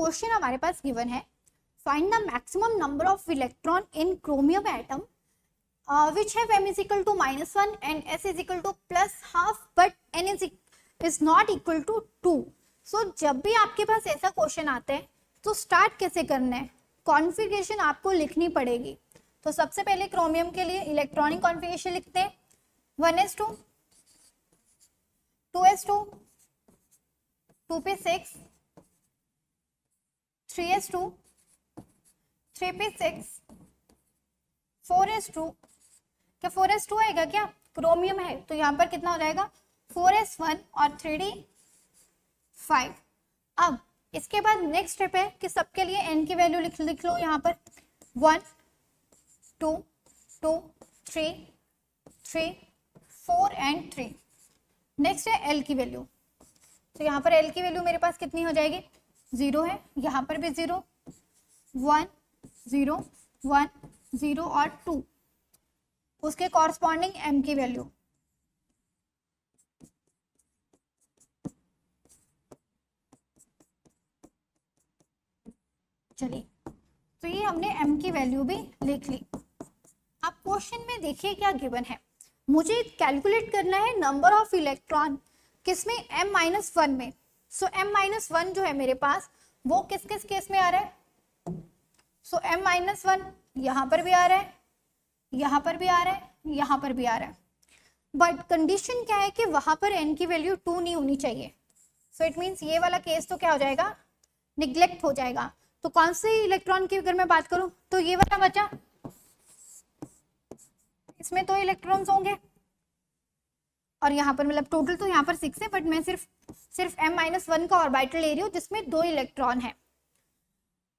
Question हमारे पास given है, find the maximum number of electron in chromium atom which have m is equal to -1 and s is equal to +12 but n is not equal to 2. So जब भी आपके पास ऐसा question आता है तो start कैसे करना है, कॉन्फ़िगरेशन आपको लिखनी पड़ेगी. तो सबसे पहले क्रोमियम के लिए इलेक्ट्रॉनिक कॉन्फ़िगरेशन लिखते हैं. 1s2 2s2 2p6 3s2 3p6 4s2. क्या 4s2 आएगा क्या, क्रोमियम है तो यहाँ पर कितना हो जाएगा 4s1 और 3d5. अब इसके बाद नेक्स्ट स्टेप है कि सबके लिए n की वैल्यू लिख लो यहाँ पर 1 2 2 3 3 4 एंड 3. नेक्स्ट है l की वैल्यू. तो यहाँ पर l की वैल्यू मेरे पास कितनी हो जाएगी, 0 है, यहाँ पर भी 0 1 0 1 0 और 2. उसके कॉरस्पॉन्डिंग m की वैल्यू. चलिए, तो ये हमने m की वैल्यू भी लिख ली. अब क्वेश्चन में देखिए क्या गिवन है, मुझे कैलकुलेट करना है नंबर ऑफ इलेक्ट्रॉन किसमें, m-1 में. सो m-1 जो है मेरे पास वो किस किस केस में आ रहा है. सो m-1 यहाँ पर भी आ रहा है, यहाँ पर भी आ रहा है, यहाँ पर भी आ रहा है. बट कंडीशन क्या है कि वहां पर n की वैल्यू 2 नहीं होनी चाहिए. सो इट मीन्स ये वाला केस तो क्या हो जाएगा, निग्लेक्ट हो जाएगा. तो कौन से इलेक्ट्रॉन की अगर मैं बात करूं तो ये वाला बचा, इसमें 2 इलेक्ट्रॉन्स होंगे और यहाँ पर मतलब टोटल तो यहाँ पर 6 है, बट मैं सिर्फ m-1 का ऑर्बिटल ले रही हूँ जिसमें 2 इलेक्ट्रॉन है.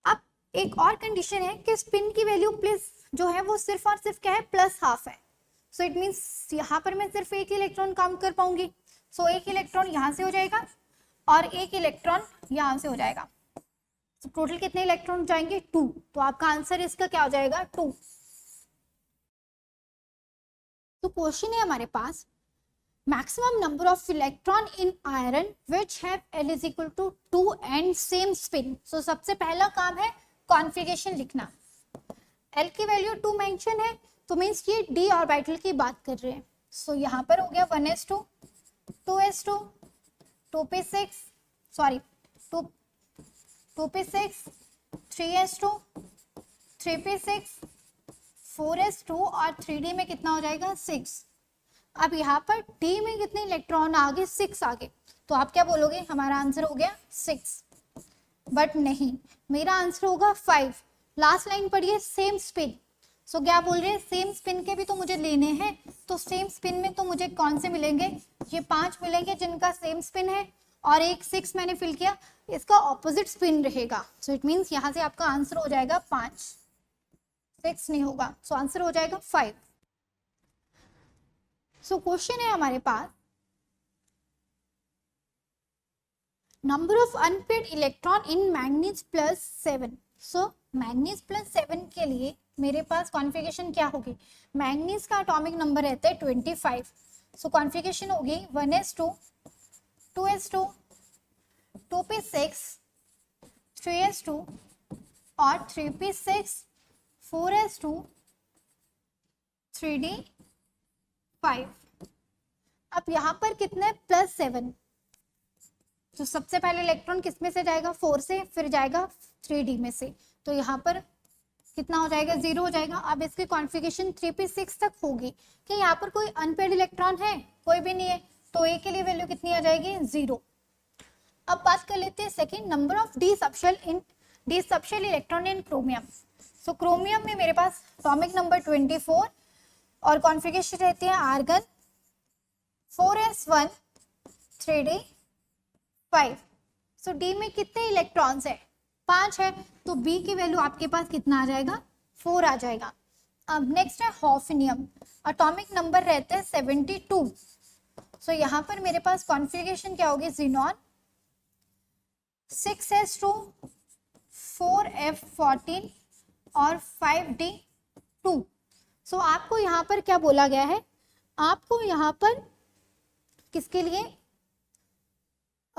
अब एक और कंडीशन है कि स्पिन की वैल्यू प्लस जो है वो सिर्फ और सिर्फ क्या है, +12 है. सो इट मीन्स यहाँ पर मैं सिर्फ एक इलेक्ट्रॉन काउंट कर पाऊंगी. सो एक इलेक्ट्रॉन यहाँ से हो जाएगा और एक इलेक्ट्रॉन यहाँ से हो जाएगा. तो टोटल कितने इलेक्ट्रॉन जाएंगे, 2. तो आपका आंसर इसका क्या हो जाएगा, 2. तो क्वेश्चन है हमारे पास, maximum number of electron in iron which have L is equal to 2 and same spin. So सबसे पहला काम है कॉन्फ़िगरेशन लिखना. L की वैल्यू 2 मेंशन है तो मीन्स ये d ऑर्बिटल की बात कर रहे हैं. सो यहाँ पर हो गया 1s2 2s2 2p6 sorry 2p6 3s2 3p6 4s2 और 3d में कितना हो जाएगा 6. अब यहाँ पर d में कितने इलेक्ट्रॉन आगे, 6 आगे. तो आप क्या बोलोगे, हमारा आंसर हो गया 6. बट नहीं, मेरा आंसर होगा 5. लास्ट लाइन पढ़िए, सेम स्पिन. सो क्या बोल रहे हैं, सेम स्पिन के भी तो मुझे लेने हैं. तो सेम स्पिन में तो मुझे कौन से मिलेंगे, ये 5 मिलेंगे जिनका सेम स्पिन है और एक 6 मैंने फिल किया, इसका ऑपोजिट स्पिन रहेगा. सो इट मीन्स यहाँ से आपका आंसर हो जाएगा 5, 6 नहीं होगा. सो आंसर हो जाएगा 5. सो क्वेश्चन है हमारे पास, number of unpaired electron in manganese +7. So manganese +7 के लिए मेरे पास कॉन्फ़िगरेशन क्या होगी, मैग्नीज का एटॉमिक नंबर रहता है 25. सो कॉन्फ़िगरेशन होगी 1s2 2s2 2p6 3s2 और 3p6 4s2 3d5. अब यहाँ पर कितने, +7. तो सबसे पहले इलेक्ट्रॉन किस में से जाएगा, 4 से, फिर जाएगा 3d में से. तो यहाँ पर कितना हो जाएगा, 0 हो जाएगा. अब इसकी कॉन्फ़िगरेशन 3p6 तक होगी कि यहाँ पर कोई अनपेड इलेक्ट्रॉन है, कोई भी नहीं है. तो ए के लिए वैल्यू कितनी आ जाएगी, 0. अब बात कर लेते हैं second, number of D subshell electron in chromium. So chromium में मेरे पास एटॉमिक नंबर 24 और कॉन्फ़िगरेशन रहती है आर्गन 4s1 3d5. सो डी में कितने इलेक्ट्रॉन्स है, 5 है. तो बी की वैल्यू आपके पास कितना आ जाएगा, 4 आ जाएगा. अब नेक्स्ट है हॉफनियम, एटॉमिक नंबर रहते हैं 72. सो यहाँ पर मेरे पास कॉन्फ़िगरेशन क्या होगी, ज़ीनॉन 6s2 4f14 और 5d2. सो आपको यहाँ पर क्या बोला गया है, आपको यहाँ पर किसके लिए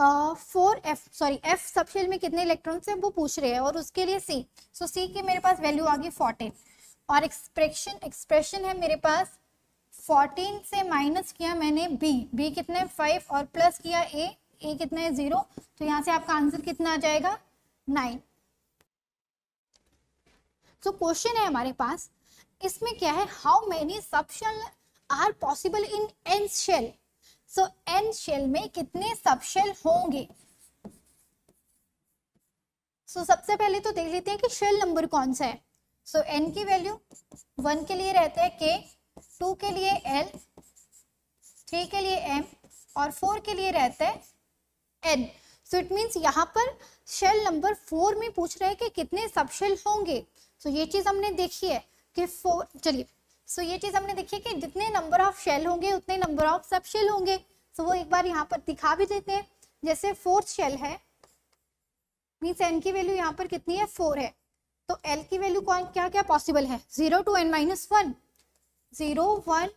एफ सब शेल में कितने इलेक्ट्रॉन्स हैं वो पूछ रहे हैं, और उसके लिए सी, सो सी की मेरे पास वैल्यू आ गई 14, और एक्सप्रेशन है मेरे पास 14 से माइनस किया मैंने बी कितने 5 और प्लस किया ए कितना है 0, तो यहाँ से आपका आंसर कितना आ जाएगा 9। तो क्वेश्चन है हमारे पास, इसमें क्या है, how many subshell are possible in n shell, so n shell में कितने सबशेल होंगे। सो सबसे पहले तो देख लेते हैं कि शेल नंबर कौन सा है। सो एन की वैल्यू 1 के लिए रहता है के, 2 के लिए एल, 3 के लिए एम और 4 के लिए रहता है एन। सो इट मीन्स यहाँ पर शेल नंबर 4 में पूछ रहे हैं कि कितने सबशेल होंगे। सो ये चीज हमने देखी है कि 4, चलिए सो ये चीज हमने देखी है कि जितने नंबर ऑफ शेल होंगे उतने नंबर ऑफ सबशेल होंगे। सो वो एक बार यहाँ पर दिखा भी देते हैं, जैसे 4th शेल है मीन्स एन की वैल्यू यहाँ पर कितनी है 4 है, तो एल की वैल्यू कौन क्या क्या पॉसिबल है 0 to n - 1, 0 1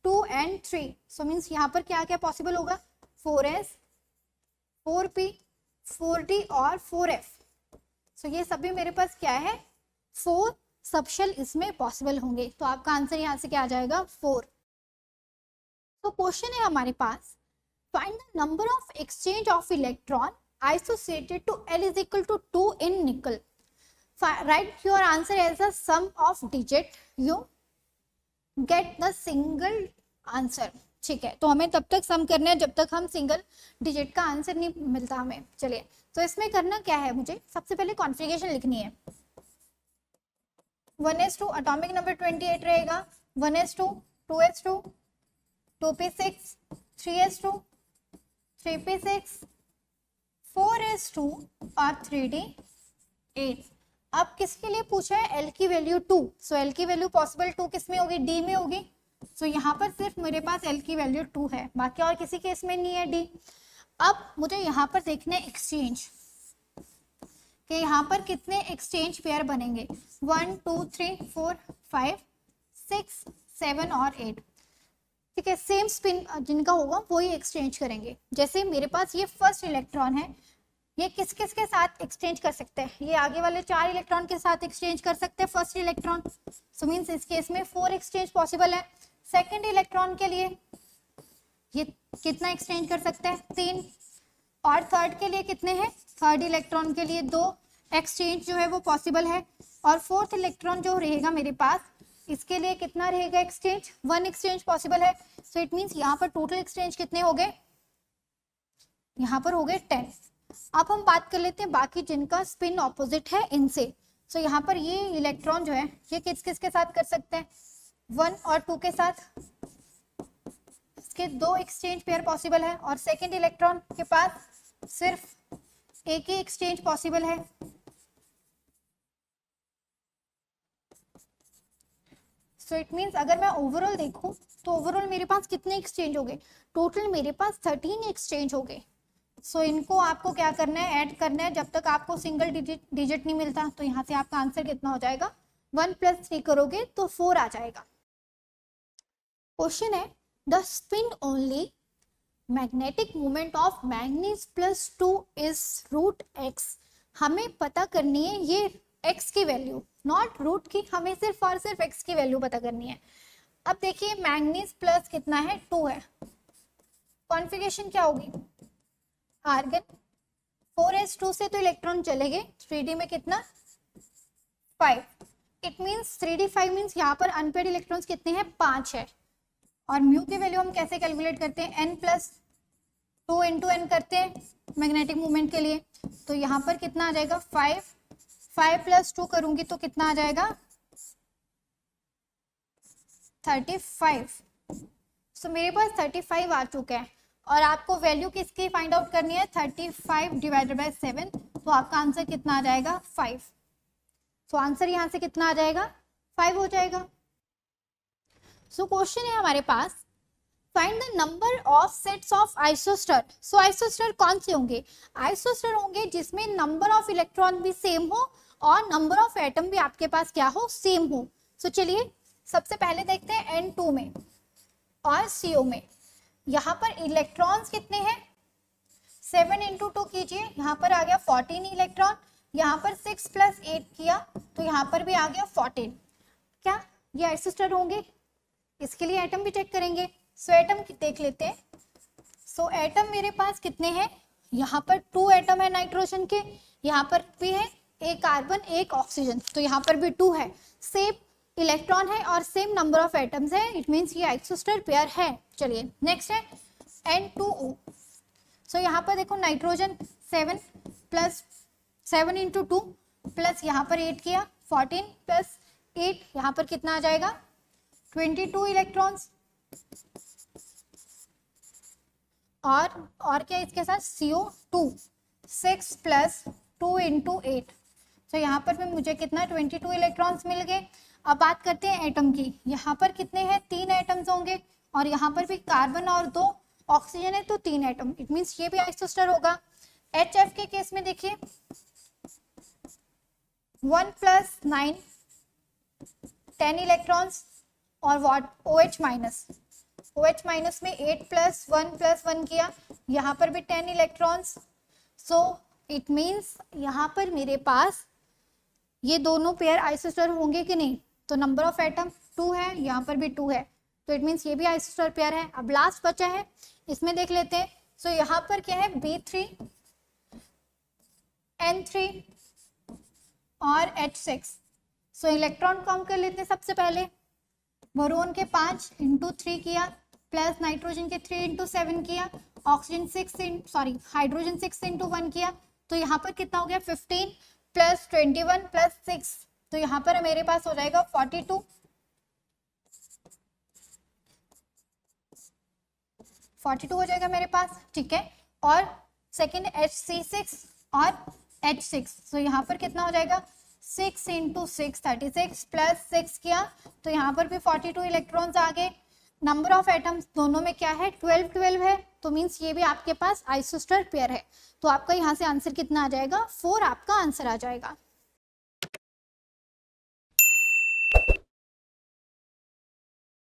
2 and 3, so means यहाँ पर क्या क्या पॉसिबल होगा 4s 4p 4d और 4f। सो ये सभी मेरे पास क्या है 4 सबशेल इसमें पॉसिबल होंगे, तो आपका आंसर यहाँ से क्या आ जाएगा 4। तो क्वेश्चन है हमारे पास, find the number of exchange of electron associated to L is equal to 2 in nickel, write your answer as a sum of digit, you get the single answer। ठीक है, तो हमें तब तक सम करना है जब तक हम सिंगल डिजिट का आंसर नहीं मिलता हमें। चलिए, तो इसमें करना क्या है, मुझे सबसे पहले कॉन्फ़िगरेशन लिखनी है। 1s2 एटॉमिक नंबर 28 रहेगा, 1s2 2s2 2p6 3s2 3p6 4s2 और 3d8। अब किसके लिए पूछा है एल की वैल्यू 2, सो एल की वैल्यू पॉसिबल 2 किस में होगी डी में होगी। सो यहाँ पर सिर्फ मेरे पास एल की वैल्यू 2 है, बाकी और किसी केस में नहीं है डी। अब मुझे यहाँ पर देखना है एक्सचेंज कि यहाँ पर कितने एक्सचेंज पेयर बनेंगे 1 2 3 4 5 6 7 और 8। ठीक है, सेम स्पिन जिनका होगा वही एक्सचेंज करेंगे। जैसे मेरे पास ये फर्स्ट इलेक्ट्रॉन है, ये किस किस के साथ एक्सचेंज कर सकते हैं, ये आगे वाले 4 इलेक्ट्रॉन के साथ एक्सचेंज कर सकते हैं फर्स्ट इलेक्ट्रॉन, सो मीन्स इस केस में 4 एक्सचेंज पॉसिबल है। सेकंड इलेक्ट्रॉन के लिए ये कितना एक्सचेंज कर सकते हैं 3, और थर्ड के लिए कितने हैं, थर्ड इलेक्ट्रॉन के लिए 2 एक्सचेंज जो है वो पॉसिबल है, और फोर्थ इलेक्ट्रॉन जो रहेगा मेरे पास इसके लिए कितना रहेगा एक्सचेंज 1 एक्सचेंज पॉसिबल है। सो इट मीन्स यहाँ पर टोटल एक्सचेंज कितने हो गए, यहाँ पर हो गए 10। अब हम बात कर लेते हैं बाकी जिनका स्पिन ऑपोजिट है इनसे। सो यहाँ पर ये इलेक्ट्रॉन जो है ये किस किस के साथ कर सकते हैं 1 और 2 के साथ, इसके 2 एक्सचेंज पेयर पॉसिबल है, और सेकंड इलेक्ट्रॉन के पास सिर्फ एक ही एक्सचेंज पॉसिबल है। सो इट मीन्स अगर मैं ओवरऑल देखूं तो ओवरऑल मेरे पास कितने एक्सचेंज हो गए, टोटल मेरे पास 13 एक्सचेंज हो गए। सो इनको आपको क्या करना है, ऐड करना है, जब तक आपको सिंगल डिजिट नहीं मिलता। तो यहाँ से आपका आंसर कितना हो जाएगा 1 + 3 करोगे तो 4 आ जाएगा। क्वेश्चन है, the spin only magnetic moment of manganese +2 is √x। हमें पता करनी है ये x की वैल्यू, नॉट रूट की, हमें सिर्फ और सिर्फ x की वैल्यू पता करनी है। अब देखिए मैग्नीज प्लस कितना है 2 है, कॉन्फ़िगरेशन क्या होगी आर्गन, 4s2 से तो इलेक्ट्रॉन चले गए, 3d में कितना 5, इट मीन्स 3d 5 मीन्स यहाँ पर अनपेड इलेक्ट्रॉन्स कितने हैं 5 है। और म्यू की वैल्यू हम कैसे कैलकुलेट करते हैं n + 2 × n करते हैं मैग्नेटिक मूवमेंट के लिए, तो यहाँ पर कितना आ जाएगा 5 + 2 करूंगी तो कितना आ जाएगा 35। सो मेरे पास 35 आ चुका है, और आपको वैल्यू किसकी फाइंड आउट करनी है 35 / 7, तो आपका आंसर कितना आ जाएगा 5। तो आंसर यहाँ से कितना आ जाएगा 5 हो जाएगा। सो क्वेश्चन है हमारे पास, find the number of sets of isostere. So isostere कौन से होंगे, आइसोस्टर होंगे जिसमें नंबर ऑफ इलेक्ट्रॉन भी सेम हो और नंबर ऑफ एटम भी आपके पास क्या हो सेम हो। सो चलिए सबसे पहले देखते हैं N2 में और CO में, यहाँ पर इलेक्ट्रॉन्स कितने हैं 7 इंटू 2 कीजिए, यहाँ पर आ गया 14 इलेक्ट्रॉन, यहाँ पर 6 प्लस 8 किया तो यहाँ पर भी आ गया 14। क्या ये आइसोस्टर होंगे? इसके लिए एटम भी चेक करेंगे। सो एटम देख लेते हैं। सो एटम मेरे पास कितने हैं? यहाँ पर 2 एटम है नाइट्रोजन के, यहाँ पर भी है एक कार्बन एक ऑक्सीजन, तो यहाँ पर भी 2 है, सेम इलेक्ट्रॉन है और सेम नंबर ऑफ एटम्स है, इट मीन्स ये आइसोस्टर पेयर है। चलिए नेक्स्ट है N2O। सो यहाँ पर देखो नाइट्रोजन 7 प्लस 7 इंटू 2 प्लस यहाँ पर 8 किया, 14 प्लस 8 यहाँ पर कितना आ जाएगा 22 इलेक्ट्रॉन्स। और क्या इसके साथ CO2 6 प्लस 2 इंटू 8, तो यहाँ पर भी मुझे कितना 22 इलेक्ट्रॉन्स मिल गए। अब बात करते हैं एटम की। यहाँ पर कितने हैं? 3 एटम्स होंगे और यहाँ पर भी कार्बन और 2 ऑक्सीजन है तो 3 एटम, इट मीन्स ये भी आइसोस्टर होगा। HF के केस में देखिए 1 प्लस 9 10 इलेक्ट्रॉन्स और what OH minus, OH minus में 8 प्लस 1 किया, यहाँ पर भी 10 इलेक्ट्रॉन्स। सो इट मीन्स यहाँ पर मेरे पास ये दोनों पेयर आइसोस्टर होंगे कि नहीं? तो नंबर ऑफ एटम 2 है, यहाँ पर भी 2 है, तो इट मीन्स ये भी आइसोस्टर पेयर है। अब लास्ट बचा है, इसमें देख लेते हैं। सो यहाँ पर क्या है B3 N3 और H6। सो इलेक्ट्रॉन काउंट कर लेते हैं। सबसे पहले बोरोन के 5 इंटू 3 किया, प्लस नाइट्रोजन के 3 इंटू 7 किया, ऑक्सीजन 6 हाइड्रोजन 6 इंटू 1 किया, तो यहाँ पर कितना हो गया 15 प्लस 21 प्लस 6, तो यहाँ पर मेरे पास हो जाएगा 42 हो जाएगा मेरे पास, ठीक है। और सेकेंड HC6 और H6, तो यहाँ पर कितना हो जाएगा 6 इंटू 6 36 प्लस 6 किया, तो यहाँ पर भी 42 इलेक्ट्रॉन्स आ गए। नंबर ऑफ एटम्स दोनों में क्या है 12 है, तो मीन्स ये भी आपके पास आइसोस्टर पेयर है। तो आपका यहाँ से आंसर कितना आ जाएगा 4 आपका आंसर आ जाएगा।